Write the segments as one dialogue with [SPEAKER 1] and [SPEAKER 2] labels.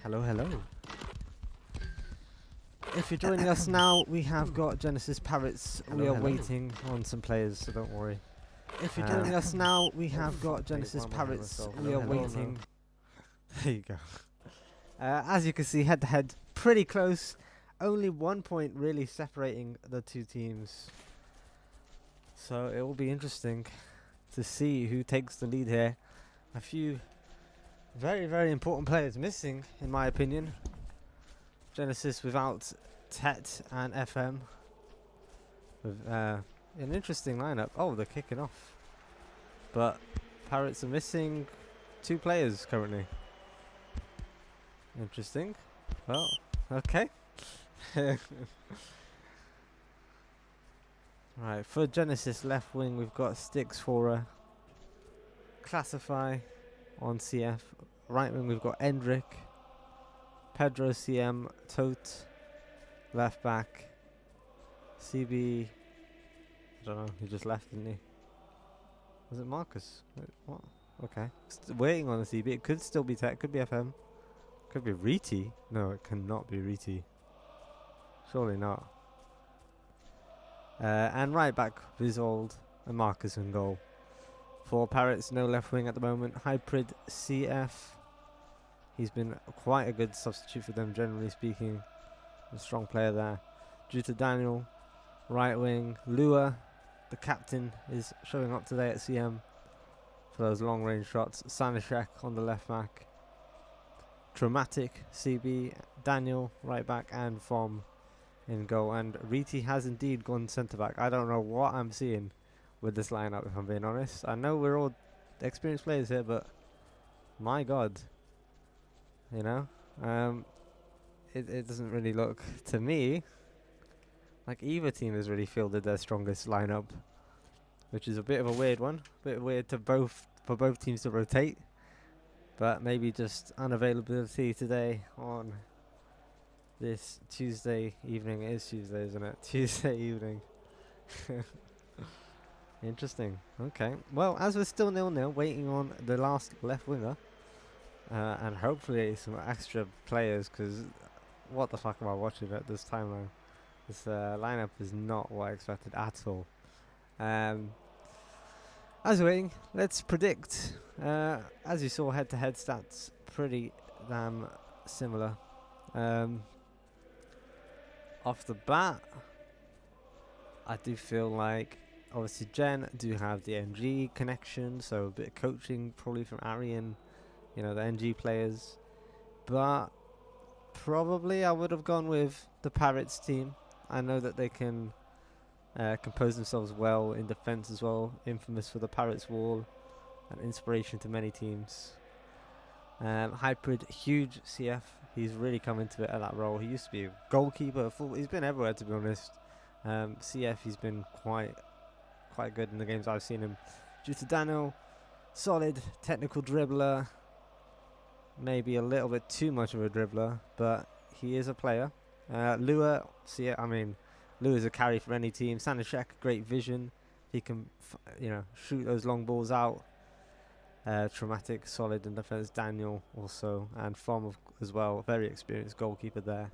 [SPEAKER 1] Hello, hello. If you're joining us now, we have got Genesis Parits. We are waiting on some players, so don't worry. If you're joining us now, we have got Genesis Parits. We are waiting. There you go. As you can see, head to head, pretty close. Only 1 point really separating the two teams. So it will be interesting to see who takes the lead here. A few very, very important players missing, in my opinion. Genesis without Tet and FM. With an interesting lineup. Oh, they're kicking off. But Parits are missing 2 players currently. Interesting. Well, okay. Right, for Genesis left wing, we've got Sticks for Classify on CF. Right wing, we've got Endrick, Pedro CM, Tote, left back, CB. I don't know, he just left, didn't he? Was it Marcus? Wait, what? Okay. Waiting on the CB. It could still be Tech, could be FM. Could be Riti. No, it cannot be Riti. Surely not. And right back, Visold and Marcus in goal. For Parits, no left wing at the moment. Hybrid CF. He's been quite a good substitute for them, generally speaking. A strong player there. Due to Daniel, right wing. Lua, the captain, is showing up today at CM for those long range shots. Sanishek on the left back. Traumatic, CB, Daniel, right back, and Vom in goal. And Riti has indeed gone centre back. I don't know what I'm seeing with this lineup, if I'm being honest. I know we're all experienced players here, but my God, you know, it doesn't really look to me like either team has really fielded their strongest lineup, which is a bit of a weird one. A bit weird to for both teams to rotate, but maybe just unavailability today on this Tuesday evening. It is Tuesday, isn't it? Tuesday evening. Interesting. Okay. Well, as we're still 0-0, waiting on the last left winger, and hopefully some extra players, because what the fuck am I watching at this time now? This lineup is not what I expected at all. As we're waiting, let's predict. As you saw, head-to-head stats pretty damn similar. Off the bat, I do feel like obviously Gen do have the NG connection, so a bit of coaching probably from Arian, you know, the NG players. But probably I would have gone with the Parits team. I know that they can compose themselves well in defense as well, infamous for the Parits wall, an inspiration to many teams. Hybrid, huge CF. He's really come into it at that role. He used to be a goalkeeper. He's been everywhere, to be honest. CF, he's been quite good in the games I've seen him. Due to Daniel, solid technical dribbler. Maybe a little bit too much of a dribbler, but he is a player. Lua, Lua's a carry for any team. Sanishek, great vision. He can, shoot those long balls out. Traumatic, solid in defense. Daniel also, and Vom as well. Very experienced goalkeeper there.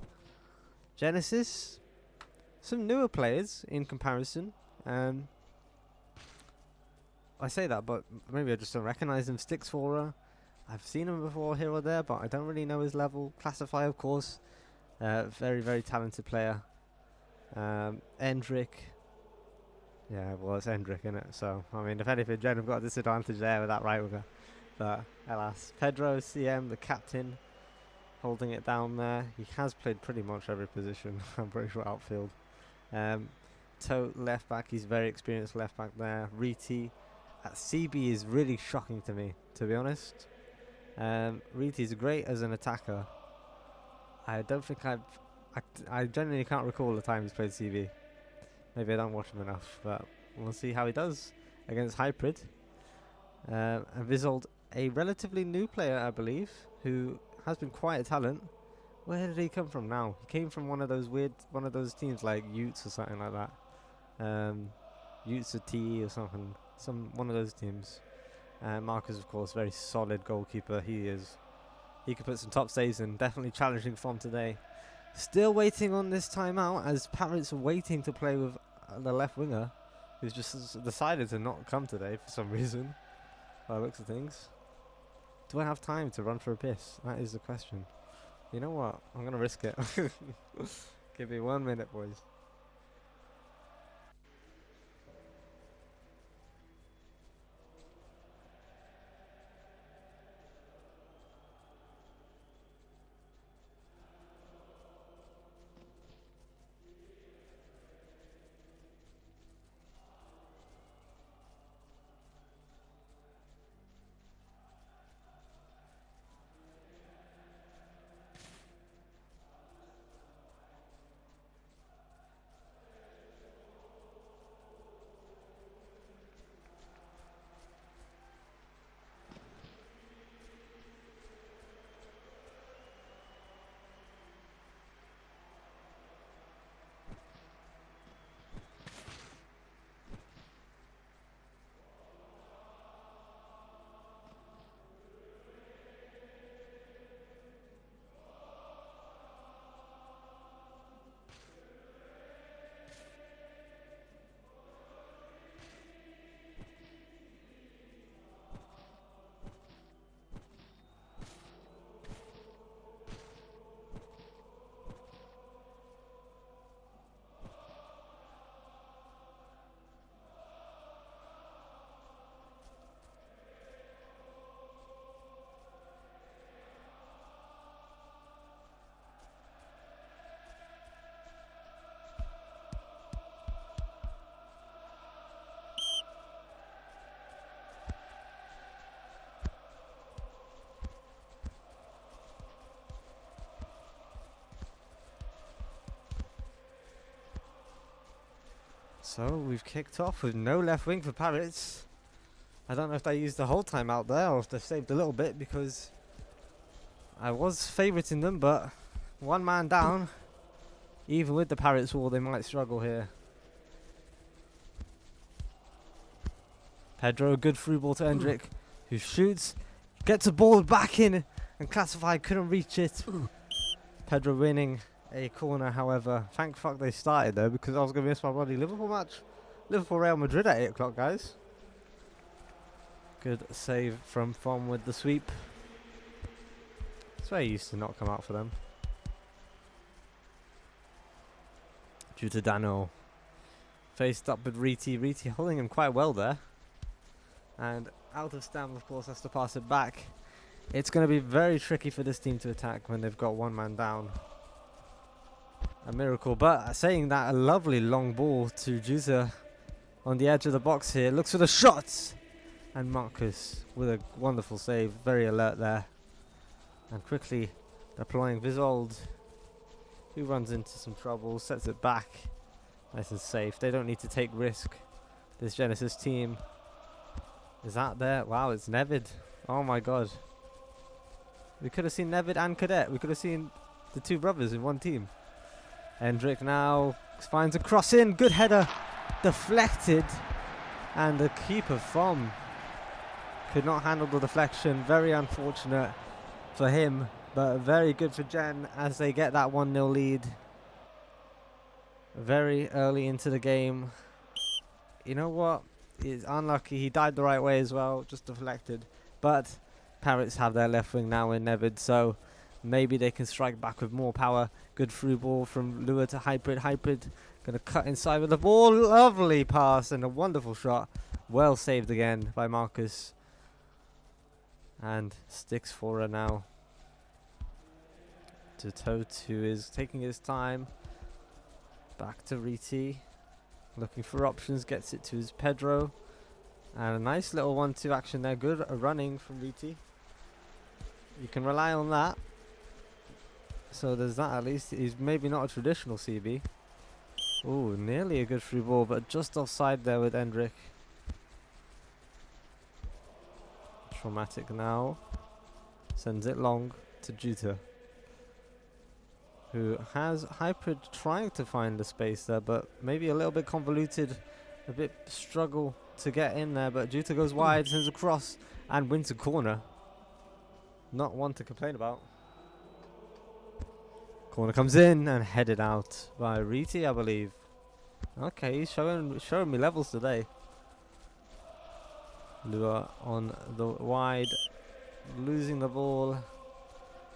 [SPEAKER 1] Genesis, some newer players in comparison. I say that, but maybe I just don't recognise him. Stixforer, I've seen him before here or there, but I don't really know his level. Classify, of course, very, very talented player. Endrick, yeah, well, it's Endrick, isn't it? So, I mean, if anything, Jen have got a disadvantage there with that right winger. But, alas, Pedro, CM, the captain, holding it down there. He has played pretty much every position, I'm pretty sure, outfield. Tote, left back, he's very experienced left back there. Riti at CB is really shocking to me, to be honest. Riti is great as an attacker. I don't think I genuinely can't recall the time he's played CB. Maybe I don't watch him enough, but we'll see how he does against Hybrid. And Vizold, a relatively new player, I believe, who has been quite a talent. Where did he come from now? He came from one of those teams like Utes or something like that. Utes or TE or something. One of those teams. Marcus, of course, very solid goalkeeper. He could put some top saves in. Definitely challenging form today. Still waiting on this timeout as Parits are waiting to play with the left winger, who's just decided to not come today for some reason, by the looks of things. Do I have time to run for a piss? That is the question. You know what? I'm going to risk it. Give me 1 minute, boys. So we've kicked off with no left wing for Parits. I don't know if they used the whole time out there or if they've saved a little bit, because I was favouriting them, but one man down. Even with the Parits wall, they might struggle here. Pedro, a good through ball to Endrick, who shoots, gets the ball back in, and Classify couldn't reach it. Pedro winning a corner, however. Thank fuck they started though, because I was going to miss my bloody Liverpool match. Liverpool Real Madrid at 8 o'clock, guys. Good save from Fom with the sweep. It's very used to not come out for them. Due to Dano. Faced up with Riti. Riti holding him quite well there. And out of Stam, of course, has to pass it back. It's going to be very tricky for this team to attack when they've got one man down. A miracle, but saying that, a lovely long ball to Juza on the edge of the box here. Looks for the shots! And Marcus with a wonderful save. Very alert there. And quickly deploying Vizold, who runs into some trouble, sets it back. Nice and safe. They don't need to take risk. This Genesis team. Is that there? Wow, it's Nevid. Oh my god. We could have seen Nevid and Cadet. We could have seen the two brothers in one team. Hendrick now finds a cross in. Good header. Deflected. And the keeper from could not handle the deflection. Very unfortunate for him, but very good for Gen as they get that 1-0 lead. very early into the game. You know what? He's unlucky. He died the right way as well, just deflected. But Parits have their left wing now in Nevid, so maybe they can strike back with more power. Good through ball from Lua to Hybrid. Hybrid going to cut inside with the ball. Lovely pass and a wonderful shot. Well saved again by Marcus. And sticks for her now. To Tote, who is taking his time. Back to Riti. Looking for options, gets it to his Pedro. And a nice little 1-2 action there. Good running from Riti. You can rely on that. So there's that at least. He's maybe not a traditional CB. Ooh, nearly a good through ball, but just offside there with Endrick. Traumatic now. Sends it long to Juta, who has Hybrid trying to find the space there, but maybe a little bit convoluted, a bit struggle to get in there, but Juta goes wide, sends across, and wins a corner. Not one to complain about. Corner comes in and headed out by Riti, I believe. Okay, he's showing me levels today. Lua on the wide, losing the ball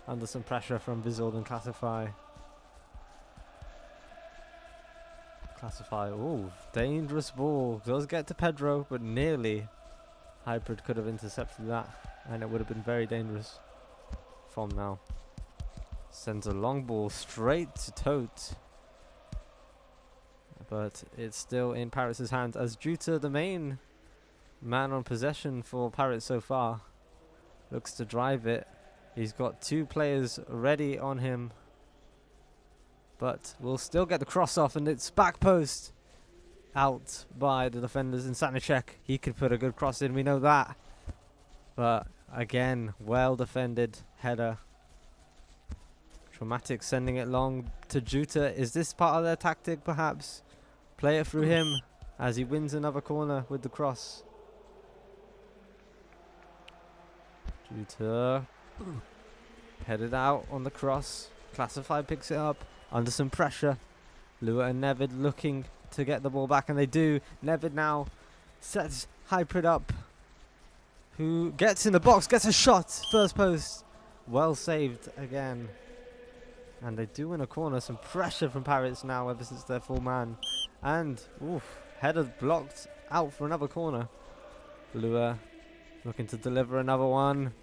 [SPEAKER 1] under some pressure from Vizold and Classify. Classify, ooh, dangerous ball. Does get to Pedro, but nearly. Hybrid could have intercepted that, and it would have been very dangerous from now. Sends a long ball straight to Tote. But it's still in Parits' hands as Juta, the main man on possession for Parits so far, looks to drive it. He's got two players ready on him, but will still get the cross off, and it's back post out by the defenders in Sanicek. He could put a good cross in, we know that. But again, well defended header. Traumatic sending it long to Juta. Is this part of their tactic perhaps? Play it through him as he wins another corner with the cross. Juta headed out on the cross. Classify picks it up under some pressure. Lua and Nevid looking to get the ball back, and they do. Nevid now sets Hybrid up, who gets in the box, gets a shot, first post. Well saved again. And they do win a corner. Some pressure from Parits now ever since their full man. And, oof, header blocked out for another corner. Lua looking to deliver another one.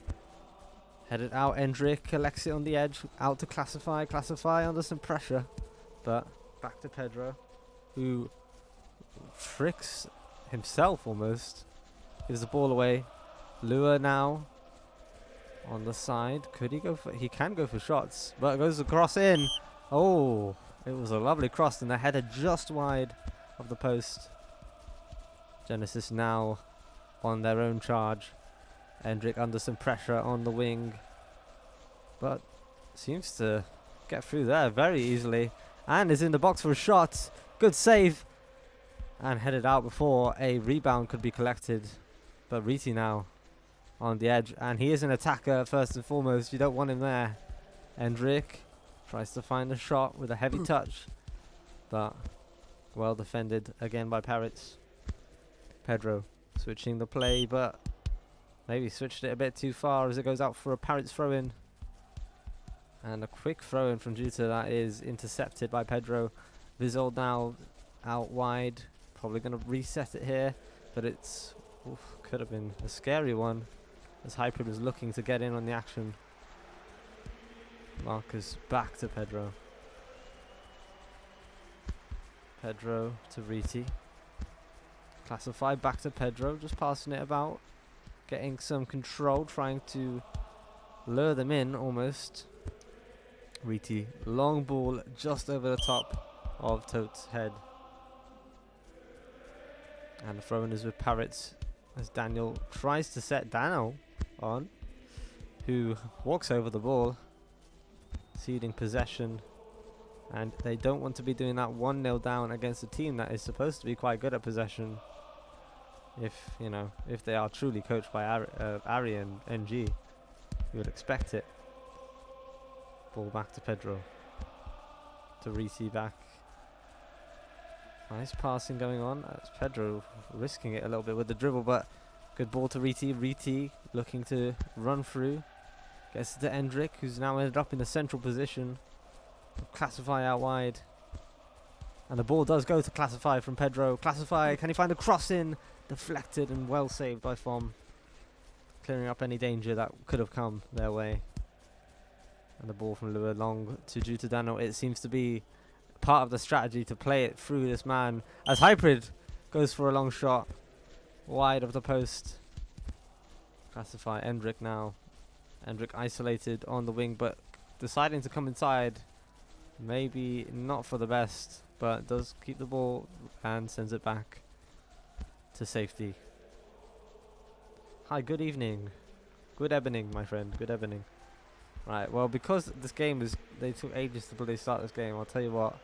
[SPEAKER 1] Headed out, Endrick collects it on the edge. Out to Classify. Classify under some pressure. But back to Pedro, who tricks himself almost. Gives the ball away. Lua now on the side. Could he go for... He can go for shots, but it goes across in. Oh, it was a lovely cross, and the header just wide of the post. Genesis now on their own charge. Endrick under some pressure on the wing, but seems to get through there very easily, and is in the box for a shot. Good save, and headed out before a rebound could be collected. But Riti now on the edge, and he is an attacker first and foremost. You don't want him there. Endrick tries to find a shot with a heavy touch, but well defended again by Parits. Pedro switching the play, but maybe switched it a bit too far as it goes out for a Parits throw-in. And a quick throw-in from Juta that is intercepted by Pedro. Vizold now out wide, probably going to reset it here, but it's could have been a scary one as Hybrid was looking to get in on the action. Marcus back to Pedro. Pedro to Riti. Classify back to Pedro, just passing it about, getting some control, trying to lure them in almost. Riti, long ball just over the top of Tote's head. And the throw-in is with Parits as Daniel tries to set Daniel on, who walks over the ball, ceding possession. And they don't want to be doing that 1-0 down against a team that is supposed to be quite good at possession. If, you know, if they are truly coached by Ari and NG, you would expect it. Ball back to Pedro. To Riti back. Nice passing going on. It's Pedro risking it a little bit with the dribble, but good ball to Riti. Riti looking to run through. Gets it to Endrick, who's now ended up in the central position. Classify out wide. And the ball does go to Classify from Pedro. Classify, can he find a cross in? Deflected and well saved by Fom. Clearing up any danger that could have come their way. And the ball from Lua long to Jutadano. It seems to be part of the strategy to play it through this man. As Hybrid goes for a long shot. Wide of the post. Classify Endrick now. Endrick isolated on the wing, but deciding to come inside. Maybe not for the best, but does keep the ball and sends it back to safety. Hi, good evening. Good evening, my friend. Good evening. Right, well, because this game is, they took ages to play start this game, I'll tell you what,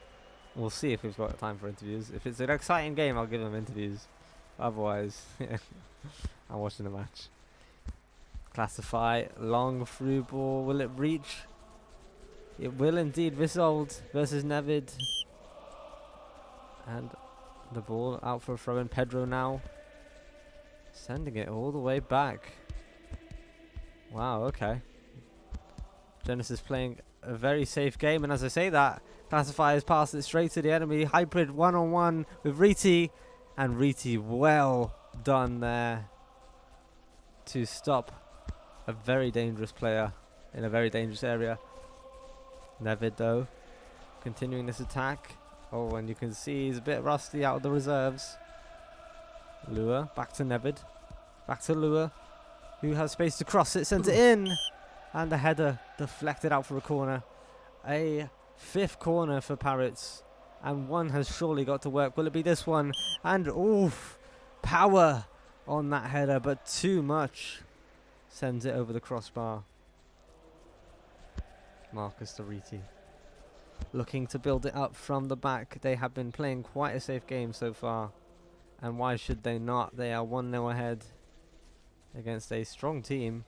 [SPEAKER 1] we'll see if we've got time for interviews. If it's an exciting game, I'll give them interviews. Otherwise, I'm watching the match. Classify, long through ball. Will it reach? It will indeed. Visold versus Nevid. And the ball out for a throw in. Pedro now. Sending it all the way back. Wow, okay. Genesis playing a very safe game. And as I say that, Classify has passed it straight to the enemy. Hybrid one-on-one with Riti. And Riti well done there to stop a very dangerous player in a very dangerous area. Nevid though, continuing this attack. Oh, and you can see he's a bit rusty out of the reserves. Lua, back to Nevid. Back to Lua, who has space to cross it, sends it in. And the header deflected out for a corner. A fifth corner for Parits. And one has surely got to work. Will it be this one? And oof, power on that header, but too much. Sends it over the crossbar. Marcus Doriti looking to build it up from the back. They have been playing quite a safe game so far. And why should they not? They are 1-0 ahead against a strong team.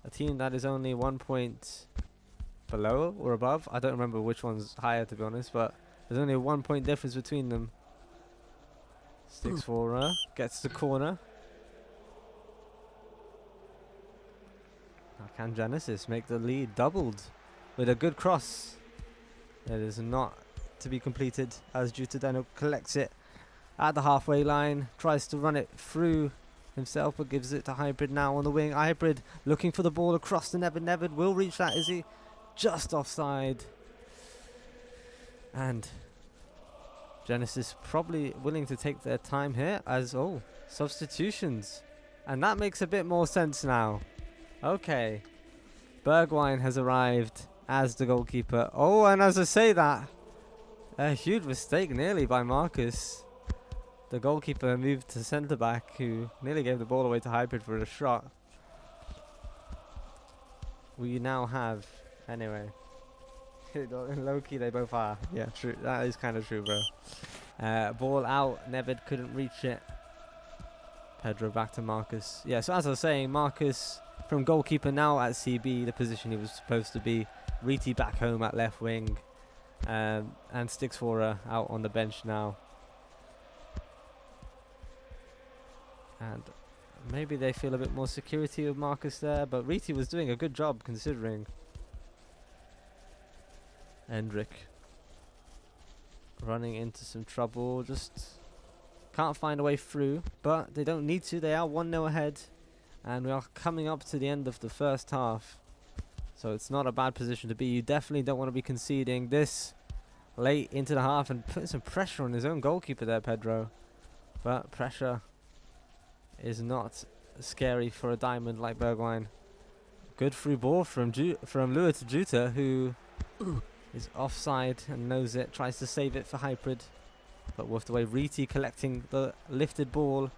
[SPEAKER 1] A team that is only 1 point below or above. I don't remember which one's higher, to be honest, but there's only a 1 point difference between them. Sticks for gets the corner. Now can Genesis make the lead doubled with a good cross? It is not to be completed as Jutadeno collects it at the halfway line. Tries to run it through himself, but gives it to Hybrid now on the wing. Hybrid looking for the ball across to Nevid. Nevid will reach that. Is he just offside? And Genesis probably willing to take their time here as, oh, substitutions. And that makes a bit more sense now. Okay. Bergwijn has arrived as the goalkeeper. Oh, and as I say that, a huge mistake nearly by Marcus. The goalkeeper moved to centre-back, who nearly gave the ball away to Hybrid for a shot. We now have, anyway. Low-key they both are. Yeah, true. That is kind of true, bro. Ball out. Nevid couldn't reach it. Pedro back to Marcus. Yeah, so as I was saying, Marcus from goalkeeper now at CB, the position he was supposed to be. Riti back home at left wing. And Stix Fora out on the bench now. And maybe they feel a bit more security with Marcus there, but Riti was doing a good job considering. Hendrik running into some trouble, just can't find a way through, but they don't need to. They are 1-0 ahead, and we are coming up to the end of the first half, so it's not a bad position to be. You definitely don't want to be conceding this late into the half and putting some pressure on his own goalkeeper there, Pedro. But pressure is not scary for a diamond like Bergwijn. Good through ball from Lua to Juta, who is offside and knows it, tries to save it for Hybrid, but with the way Riti collecting the lifted ball,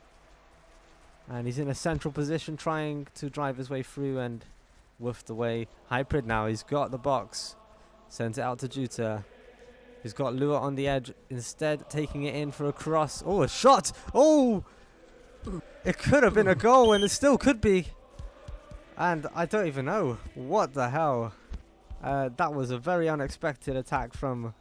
[SPEAKER 1] and he's in a central position trying to drive his way through, and with the way Hybrid now, he's got the box, sends it out to Juta. He's got Lua on the edge, instead taking it in for a cross. Oh, a shot! Oh! It could have been a goal, and it still could be. And I don't even know. What the hell? That was a very unexpected attack from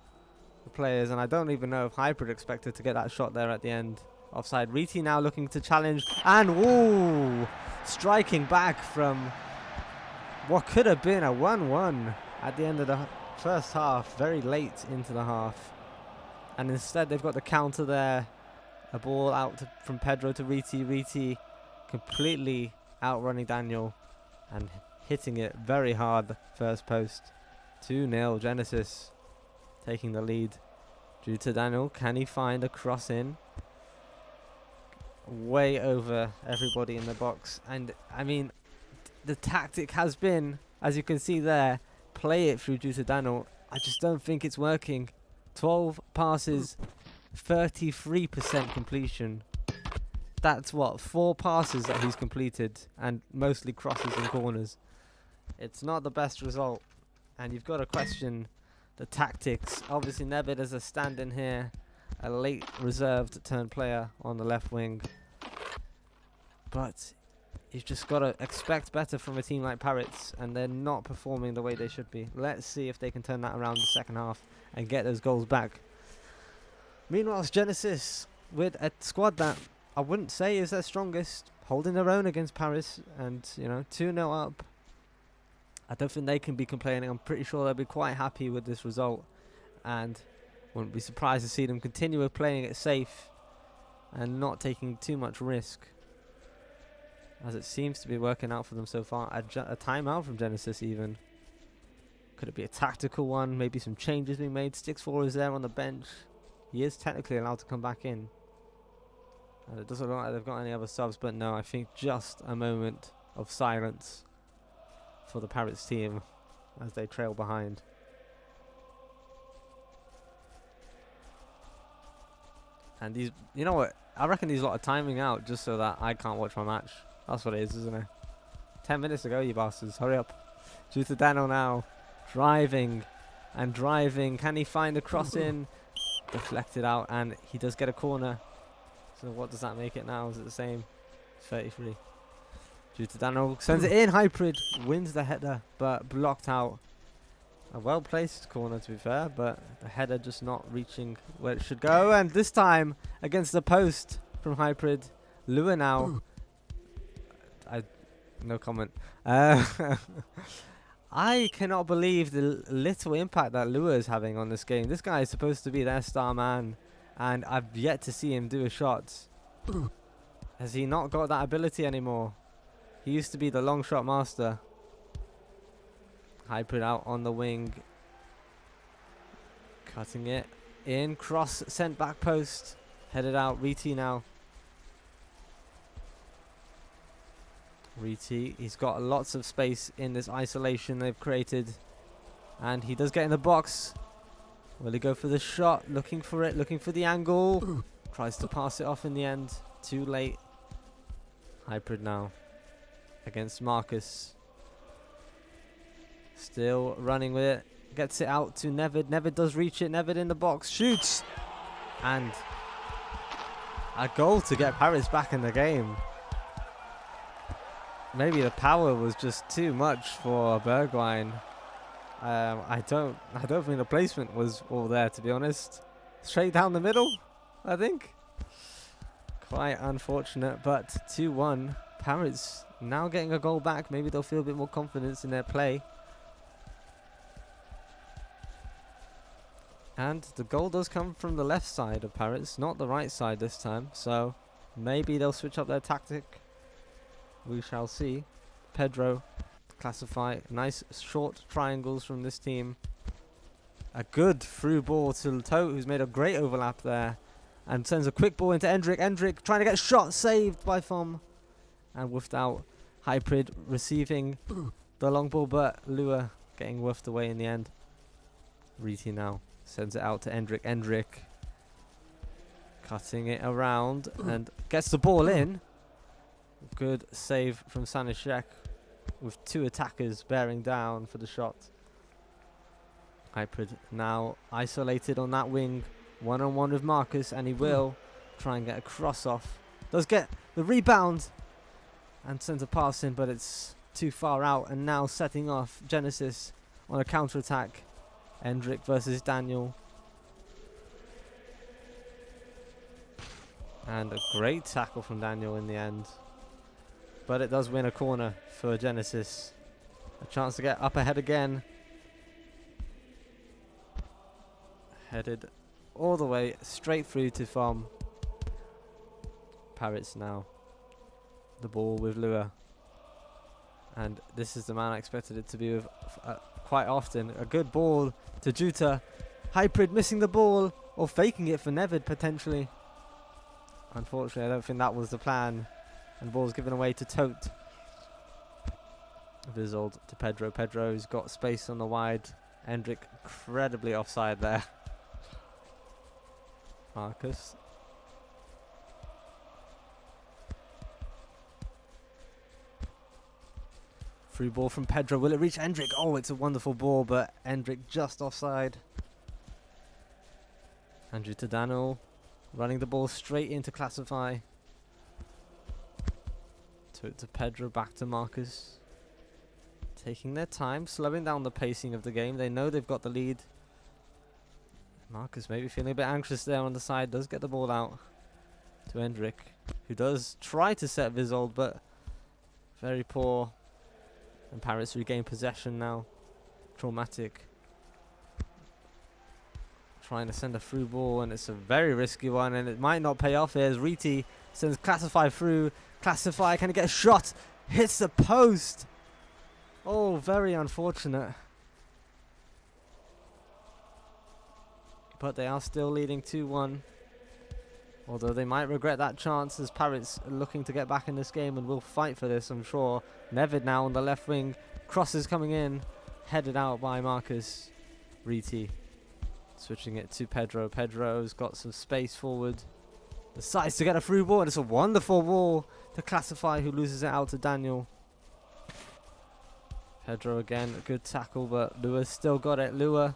[SPEAKER 1] the players, and I don't even know if Hybrid expected to get that shot there at the end. Offside. Riti now looking to challenge, and ooh, striking back from what could have been a 1-1 at the end of the first half, very late into the half. And instead they've got the counter there. A ball out from Pedro to Riti. Riti completely outrunning Daniel and hitting it very hard, first post. 2-0, Genesis taking the lead. Due to Daniel, can he find a cross in? Way over everybody in the box. And I mean, the tactic has been, as you can see there, play it through due to Daniel. I just don't think it's working. 12 passes, 33% completion. That's what, 4 passes that he's completed, and mostly crosses and corners. It's not the best result, and you've got to question the tactics. Obviously Nevid as a stand-in here, a late reserved turn player on the left wing, but you've just got to expect better from a team like Parits, and they're not performing the way they should be. Let's see if they can turn that around in the second half and get those goals back. Meanwhile, Genesis with a squad that I wouldn't say is their strongest, holding their own against Paris, and 2-0 up. I don't think they can be complaining. I'm pretty sure they'll be quite happy with this result, and wouldn't be surprised to see them continue with playing it safe and not taking too much risk, as it seems to be working out for them so far. A timeout from Genesis even. Could it be a tactical one? Maybe some changes being made. Stix4 is there on the bench. He is technically allowed to come back in. And it doesn't look like they've got any other subs, but no, I think just a moment of silence for the Parits team as they trail behind. And these, you know what? I reckon these lot are timing out just so that I can't watch my match. That's what it is, isn't it? 10 minutes ago, you bastards. Hurry up. Due to Daniel now. Driving and driving. Can he find a cross in? Deflected out, and he does get a corner. So what does that make it now? Is it the same? 33. Due to Daniel sends it in. Hybrid wins the header, but blocked out. A well-placed corner, to be fair, but the header just not reaching where it should go. And this time against the post from Hybrid. Lua now. No comment. I cannot believe the little impact that Lua is having on this game. This guy is supposed to be their star man, and I've yet to see him do a shot. Has he not got that ability anymore? He used to be the long shot master. Hybrid out on the wing. Cutting it in. Cross sent back post. Headed out. Riti now. Riti, he's got lots of space in this isolation they've created, and he does get in the box. Will he go for the shot? Looking for it, looking for the angle. Tries to pass it off in the end. Too late. Hybrid now against Marcus. Still running with it. Gets it out to Nevid. Nevid does reach it. Nevid in the box. Shoots. And a goal to get Parits back in the game. Maybe the power was just too much for Bergwijn. I don't think the placement was all there, to be honest. Straight down the middle, I think. Quite unfortunate, but 2-1. Parits now getting a goal back. Maybe they'll feel a bit more confidence in their play. And the goal does come from the left side of Parits, not the right side this time. So maybe they'll switch up their tactic. We shall see. Pedro classify. Nice short triangles from this team. A good through ball to Tote, who's made a great overlap there. And sends a quick ball into Endrick. Endrick trying to get a shot. Saved by Fom. And woofed out. Hybrid receiving the long ball, but Lua getting woofed away in the end. Riti now sends it out to Endrick. Endrick cutting it around and gets the ball in. Good save from Sanishek with 2 attackers bearing down for the shot. Hybrid now isolated on that wing. One-on-one with Marcus, and he will try and get a cross off. Does get the rebound and sends a pass in, but it's too far out. And now setting off Genesis on a counter-attack. Endrick versus Daniel. And a great tackle from Daniel in the end. But it does win a corner for Genesis. A chance to get up ahead again. Headed all the way straight through to Farm. Parits now. The ball with Lua. And this is the man I expected it to be with quite often. A good ball to Juta. Hybrid missing the ball or faking it for Nevid potentially. Unfortunately, I don't think that was the plan. And the ball's given away to Tote. Vizold to Pedro. Pedro's got space on the wide. Endrick incredibly offside there. Marcus. Free ball from Pedro. Will it reach Endrick? Oh, it's a wonderful ball, but Endrick just offside. Andrew to Daniel. Running the ball straight into Classify. To Pedro, back to Marcus. Taking their time, slowing down the pacing of the game. They know they've got the lead. Marcus maybe feeling a bit anxious there on the side. Does get the ball out to Endrick, who does try to set Vizold, but very poor. And Parits regain possession now. Traumatic. Trying to send a through ball, and it's a very risky one, and it might not pay off here as Riti sends Classify through. Classify, can he get a shot? Hits the post. Oh, very unfortunate. But they are still leading 2-1. Although they might regret that chance as Parits are looking to get back in this game and will fight for this, I'm sure. Nevid now on the left wing. Crosses coming in. Headed out by Marcus. Riti. Switching it to Pedro. Pedro's got some space forward. Decides to get a through ball, and it's a wonderful ball to Classify, who loses it out to Daniel. Pedro again, a good tackle, but Lua's still got it. Lua,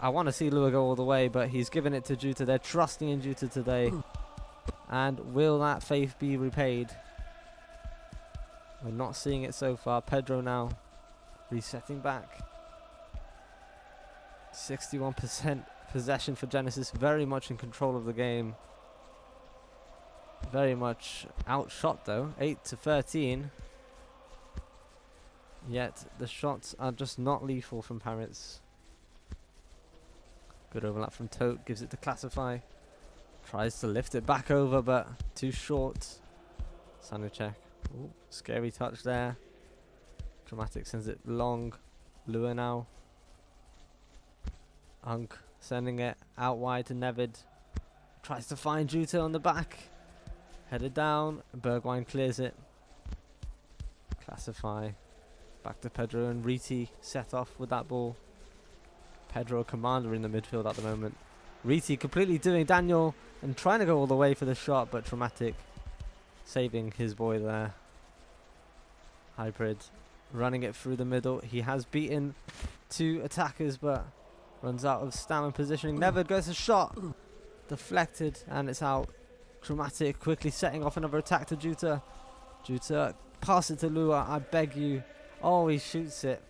[SPEAKER 1] I want to see Lua go all the way, but he's given it to Juta. They're trusting in Juta today. And will that faith be repaid? We're not seeing it so far. Pedro now resetting back. 61% possession for Genesis, very much in control of the game. Very much outshot though, 8-13. Yet the shots are just not lethal from Parits. Good overlap from Tote, gives it to Classify. Tries to lift it back over, but too short. Sanucek, scary touch there. Dramatic sends it long. Lua now. Unk sending it out wide to Nevid. Tries to find Juta on the back. Headed down. Bergwijn clears it. Classify. Back to Pedro and Riti set off with that ball. Pedro commander in the midfield at the moment. Riti completely doing Daniel and trying to go all the way for the shot, but Dramatic saving his boy there. Hybrid running it through the middle. He has beaten 2 attackers, but runs out of stamina positioning. Never goes a shot. Deflected, and it's out. Dramatic quickly setting off another attack to Juta. Juta, pass it to Lua, I beg you. Oh, he shoots it.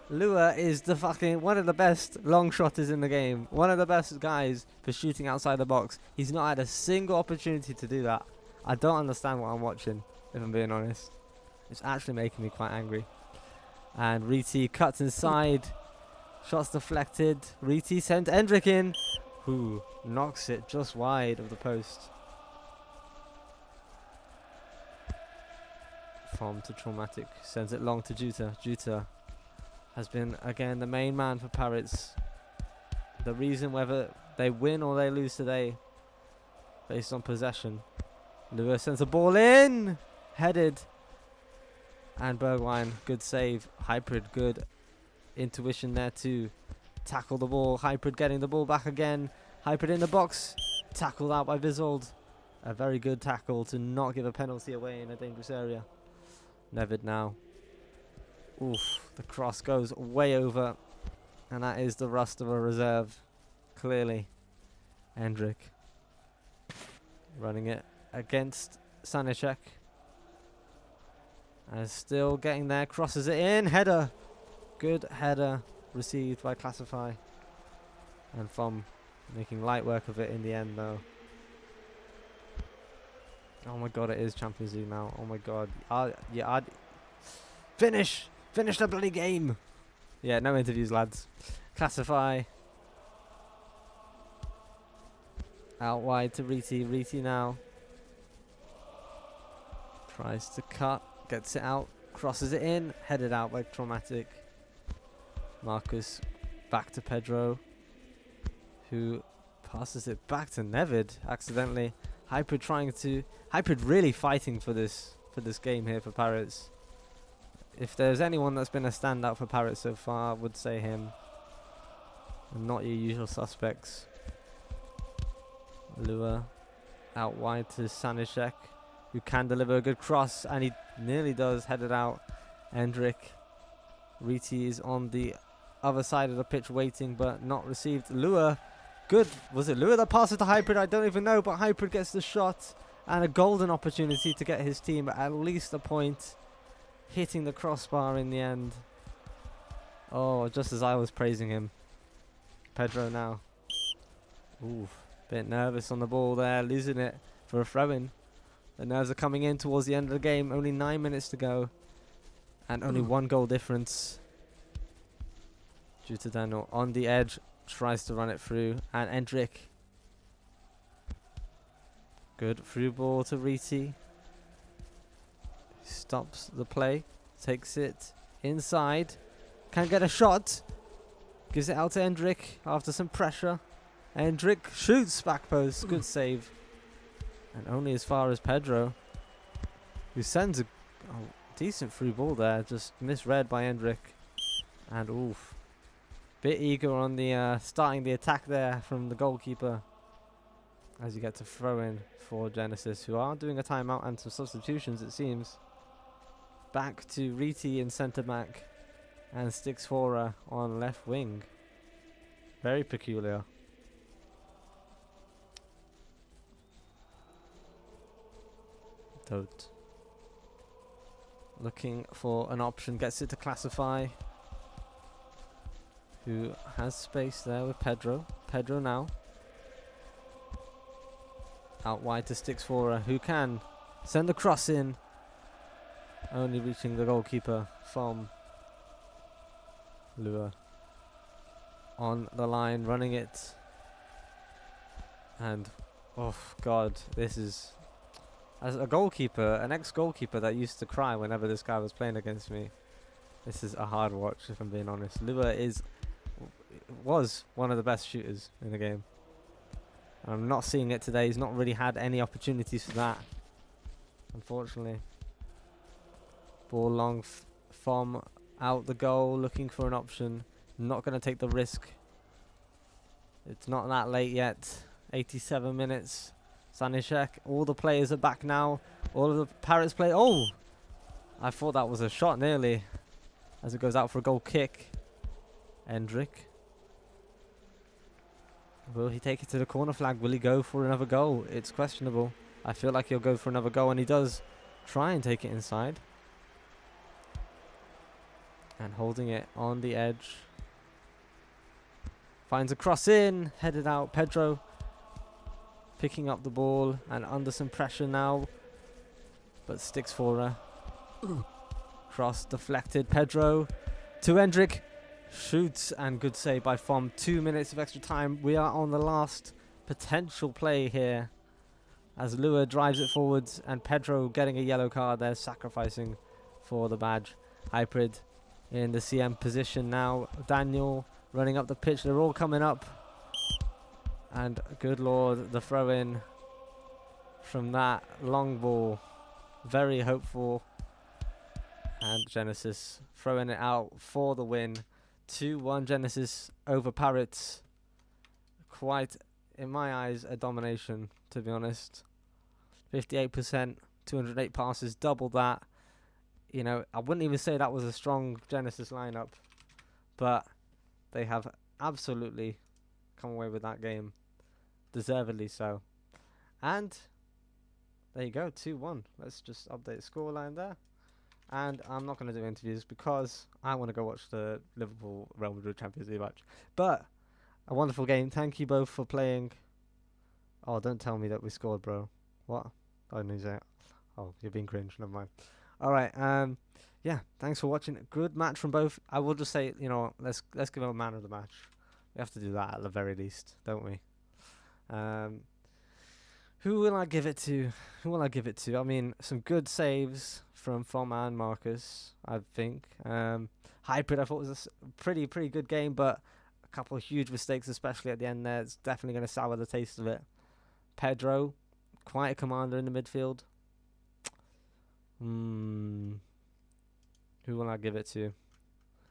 [SPEAKER 1] Lua is the fucking one of the best long shotters in the game. One of the best guys for shooting outside the box. He's not had a single opportunity to do that. I don't understand what I'm watching, if I'm being honest. It's actually making me quite angry. And Riti cuts inside. Shots deflected. Riti sent Endrick in, who knocks it just wide of the post. From to Traumatic, sends it long to Juta. Juta has been again the main man for Parits. The reason whether they win or they lose today, based on possession. Lua sends the ball in, headed, and Bergwijn, good save. Hybrid, good intuition there to tackle the ball. Hybrid getting the ball back again. Hybrid in the box, tackled out by Vizold. A very good tackle to not give a penalty away in a dangerous area. Nevid now. Oof, the cross goes way over, and that is the rust of a reserve, clearly. Endrick running it against Sanicek. And still getting there, crosses it in, header. Good header received by Classify. And from making light work of it in the end though. Oh my god, it is Champions League now. Oh my god. Yeah, finish the bloody game. Yeah, no interviews, lads. Classify. Out wide to Riti. Riti now. Tries to cut. Gets it out. Crosses it in. Headed out by Traumatic. Marcus back to Pedro, who passes it back to Nevid accidentally. Hybrid really fighting for this game here for Parits. If there's anyone that's been a standout for Parits so far, I would say him. And not your usual suspects. Lua out wide to Sanishek, who can deliver a good cross, and he nearly does. Headed out. Hendrik. Riti is on the other side of the pitch waiting, but not received. Lua, good. Was it Lua that passes to Hybrid? I don't even know, but Hybrid gets the shot and a golden opportunity to get his team at least a point, hitting the crossbar in the end. Oh, just as I was praising him. Pedro now. Ooh, bit nervous on the ball there, losing it for a throw-in. The nerves are coming in towards the end of the game. Only 9 minutes to go, and only one goal difference. Due to Daniel on the edge, tries to run it through, and Hendrik. Good through ball to Riti. Stops the play, takes it inside, can get a shot, gives it out to Hendrik after some pressure. Hendrik shoots back post, good save, and only as far as Pedro, who sends a decent through ball there, just misread by Hendrik, and oof. Bit eager on the starting the attack there from the goalkeeper, as you get to throw in for Genesis, who are doing a timeout and some substitutions it seems. Back to Riti in centre back and Stixfora on left wing. Very peculiar. Tote. Looking for an option, gets it to Classify, who has space there with Pedro. Pedro now. Out wide to Stixfora, who can send the cross in. Only reaching the goalkeeper from Lua. On the line, running it. And, oh god, this is... As a goalkeeper, an ex-goalkeeper that used to cry whenever this guy was playing against me, this is a hard watch if I'm being honest. Lua was one of the best shooters in the game. I'm not seeing it today. He's not really had any opportunities for that, unfortunately. Ball long from out the goal, looking for an option. Not going to take the risk. It's not that late yet. 87 minutes. Sanishek, all the players are back now. All of the Parits play. Oh! I thought that was a shot nearly, as it goes out for a goal kick. Hendrik. Will he take it to the corner flag? Will he go for another goal? It's questionable. I feel like he'll go for another goal, and he does try and take it inside. And holding it on the edge. Finds a cross in, headed out. Pedro picking up the ball and under some pressure now. But Stixfora. Cross deflected. Pedro to Hendrik. Shoots and good save by Fom. 2 minutes of extra time. We are on the last potential play here, as Lua drives it forwards and Pedro getting a yellow card there, sacrificing for the badge. Hybrid in the CM position now. Daniel running up the pitch. They're all coming up. And good lord, the throw in from that long ball. Very hopeful. And Genesis throwing it out for the win. 2-1 Genesis over Parits. Quite, in my eyes, a domination, to be honest. 58%, 208 passes, double that. You know, I wouldn't even say that was a strong Genesis lineup, but they have absolutely come away with that game. Deservedly so. And there you go, 2-1. Let's just update the scoreline there. And I'm not going to do interviews because I want to go watch the Liverpool Real Madrid Champions League match. But a wonderful game. Thank you both for playing. Oh, don't tell me that we scored, bro. What? Oh, no, oh, you're being cringe. Never mind. All right. Yeah. Thanks for watching. Good match from both. I will just say, let's give him a man of the match. We have to do that at the very least, don't we? Who will I give it to? Who will I give it to? I mean, some good saves from Foma and Marcus, I think. Hybrid, I thought was a pretty good game, but a couple of huge mistakes, especially at the end there. It's definitely going to sour the taste of it. Pedro, quite a commander in the midfield. Who will I give it to?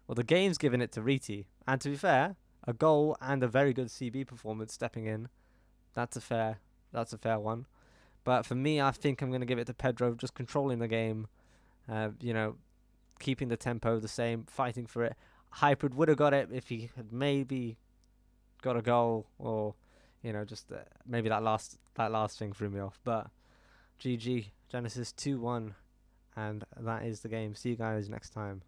[SPEAKER 1] Well, the game's giving it to Riti. And to be fair, a goal and a very good CB performance stepping in. That's a fair one. But for me, I think I'm going to give it to Pedro, just controlling the game, keeping the tempo the same, fighting for it. Hybrid would have got it if he had maybe got a goal, or just maybe that last thing threw me off. But GG, Genesis 2-1, and that is the game. See you guys next time.